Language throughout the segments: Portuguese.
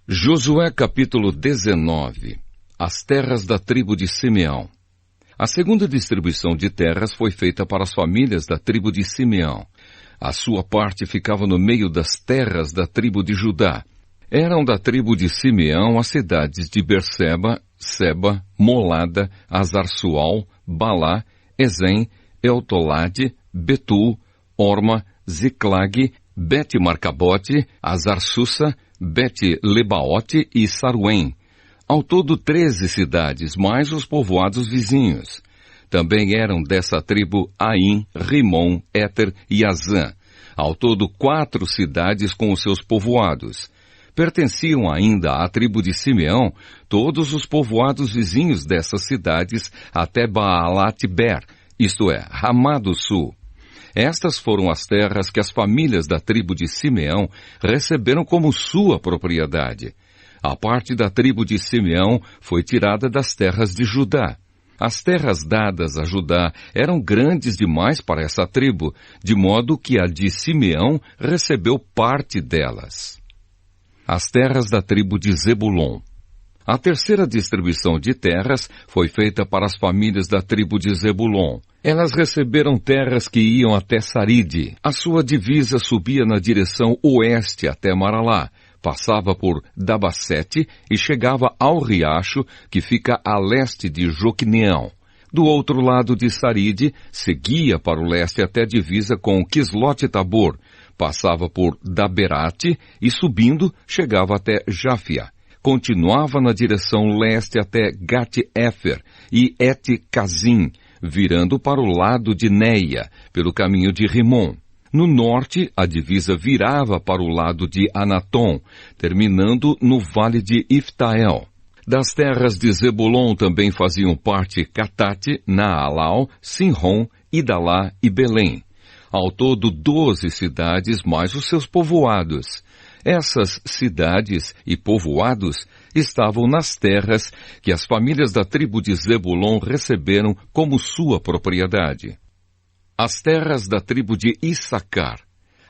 Josué capítulo 19. As terras da tribo de Simeão. A segunda distribuição de terras foi feita para as famílias da tribo de Simeão. A sua parte ficava no meio das terras da tribo de Judá. Eram da tribo de Simeão as cidades de Berseba, Seba, Molada, Azar-Sual, Balá, Ezem, Eltolade, Betul, Orma, Ziclag, Bet-Marcabote, Azar-Susa, Bet-Lebaote e Saruém. Ao todo 13 cidades, mais os povoados vizinhos. Também eram dessa tribo Aim, Rimon, Éter e Azã. Ao todo 4 cidades com os seus povoados. Pertenciam ainda à tribo de Simeão todos os povoados vizinhos dessas cidades até Baalat-Ber, isto é, Ramá do Sul. Estas foram as terras que as famílias da tribo de Simeão receberam como sua propriedade. A parte da tribo de Simeão foi tirada das terras de Judá. As terras dadas a Judá eram grandes demais para essa tribo, de modo que a de Simeão recebeu parte delas. As terras da tribo de Zebulon. A terceira distribuição de terras foi feita para as famílias da tribo de Zebulon. Elas receberam terras que iam até Saride. A sua divisa subia na direção oeste até Maralá, passava por Dabasete e chegava ao riacho que fica a leste de Joqueneão. Do outro lado de Saride, seguia para o leste até a divisa com Quislote-Tabor, passava por Daberate e subindo chegava até Jáfia. Continuava na direção leste até Gat-Éfer e Et-Cazim, virando para o lado de Neia, pelo caminho de Rimon. No norte, a divisa virava para o lado de Anatom, terminando no vale de Iftael. Das terras de Zebulon também faziam parte Catate, Naalau, Sinrom, Idalá e Belém. Ao todo 12 cidades mais os seus povoados. Essas cidades e povoados estavam nas terras que as famílias da tribo de Zebulon receberam como sua propriedade. As terras da tribo de Issacar.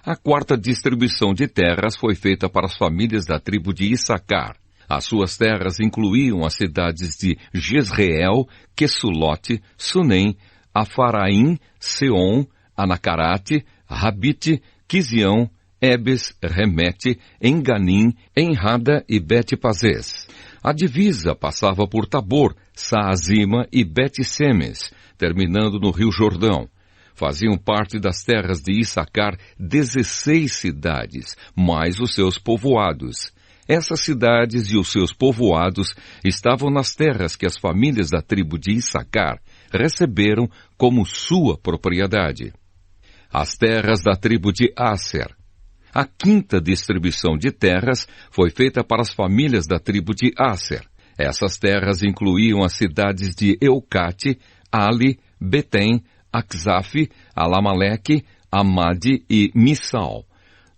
A quarta distribuição de terras foi feita para as famílias da tribo de Issacar. As suas terras incluíam as cidades de Jezreel, Quesulote, Sunem, Afaraim, Seom, Anacarate, Rabite, Quizião, Ebes, Remete, Enganim, Enrada e Bet-Pazes. A divisa passava por Tabor, Saazima e Bet-Semes, terminando no Rio Jordão. Faziam parte das terras de Issacar 16 cidades, mais os seus povoados. Essas cidades e os seus povoados estavam nas terras que as famílias da tribo de Issacar receberam como sua propriedade. As terras da tribo de Asser. A quinta distribuição de terras foi feita para as famílias da tribo de Asser. Essas terras incluíam as cidades de Eucate, Ali, Betem, Aczaf, Alamaleque, Amade e Missal.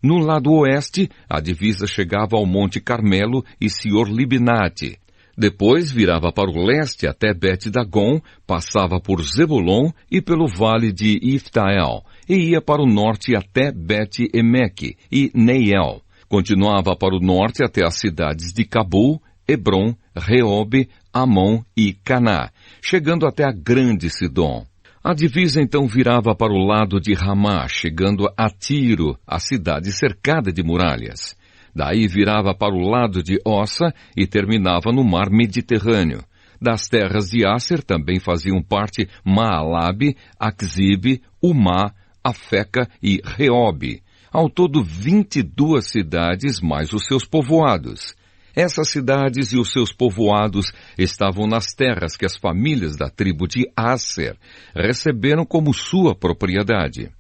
No lado oeste, a divisa chegava ao Monte Carmelo e Sior-Libnate. Depois virava para o leste até Bet-Dagon, passava por Zebulon e pelo vale de Iftael, e ia para o norte até Bet-Emeque e Neiel. Continuava para o norte até as cidades de Cabul, Hebron, Reobe, Amon e Caná, chegando até a grande Sidom. A divisa então virava para o lado de Ramá, chegando a Tiro, a cidade cercada de muralhas. Daí virava para o lado de Ossa e terminava no mar Mediterrâneo. Das terras de Asser também faziam parte Maalabe, Aczib, Umá, Afeca e Reobe. Ao todo 22 cidades mais os seus povoados. Essas cidades e os seus povoados estavam nas terras que as famílias da tribo de Asser receberam como sua propriedade.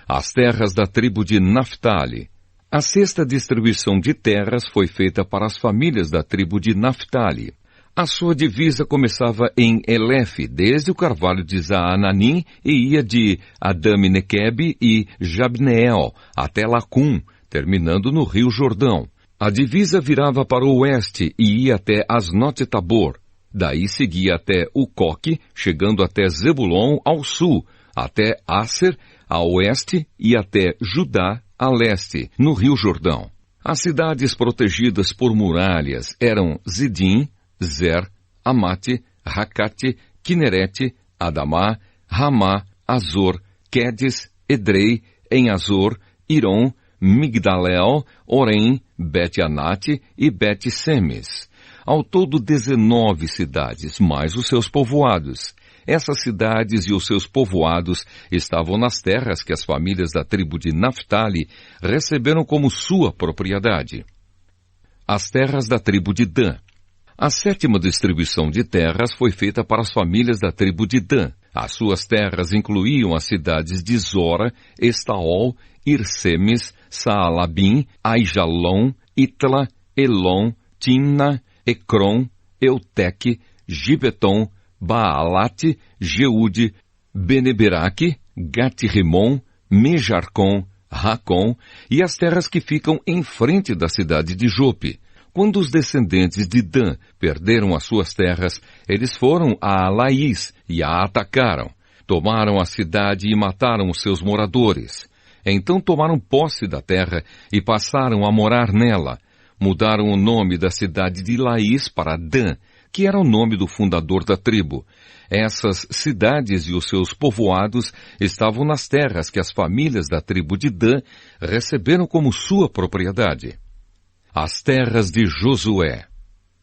As terras da tribo de Naftali. A sexta distribuição de terras foi feita para as famílias da tribo de Naftali. A sua divisa começava em Elefe, desde o carvalho de Zaananim, e ia de Adami-Nequeb e Jabneel até Lacum, terminando no Rio Jordão. A divisa virava para o oeste e ia até Asnote-Tabor. Daí seguia até Ucoque, chegando até Zebulon ao sul, até Asser a oeste e até Judá a leste, no Rio Jordão. As cidades protegidas por muralhas eram Zidim, Zer, Amate, Racate, Quinerete, Adamá, Ramá, Azor, Quedes, Edrei, Em-Azor, Irom, Migdalel, Orem, Bet-Anate e Bet-Semes. Ao todo 19 cidades, mais os seus povoados. Essas cidades e os seus povoados estavam nas terras que as famílias da tribo de Naftali receberam como sua propriedade. As terras da tribo de Dan. A 7ª distribuição de terras foi feita para as famílias da tribo de Dan. As suas terras incluíam as cidades de Zora, Estaol, Irsemes, Saalabim, Aijalon, Itla, Elon, Timna, Ecrom, Euteque, Gibeton, Baalate, Jeude, Beneberaque, Gat-Rimon, Mejarcom, Racom e as terras que ficam em frente da cidade de Jope. Quando os descendentes de Dan perderam as suas terras, eles foram a Laís e a atacaram. Tomaram a cidade e mataram os seus moradores. Então tomaram posse da terra e passaram a morar nela. Mudaram o nome da cidade de Laís para Dan, que era o nome do fundador da tribo. Essas cidades e os seus povoados estavam nas terras que as famílias da tribo de Dan receberam como sua propriedade. As terras de Josué.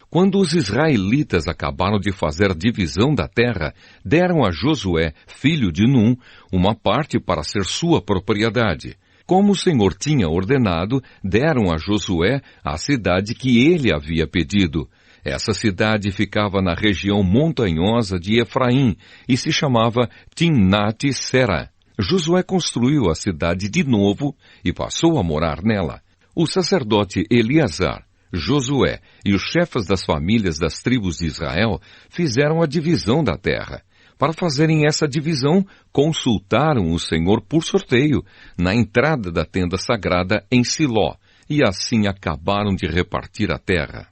Quando os israelitas acabaram de fazer a divisão da terra, deram a Josué, filho de Num, uma parte para ser sua propriedade. Como o Senhor tinha ordenado, deram a Josué a cidade que ele havia pedido. Essa cidade ficava na região montanhosa de Efraim e se chamava Timnat-Sera. Josué construiu a cidade de novo e passou a morar nela. O sacerdote Eleazar, Josué e os chefes das famílias das tribos de Israel fizeram a divisão da terra. Para fazerem essa divisão, consultaram o Senhor por sorteio na entrada da tenda sagrada em Siló, e assim acabaram de repartir a terra.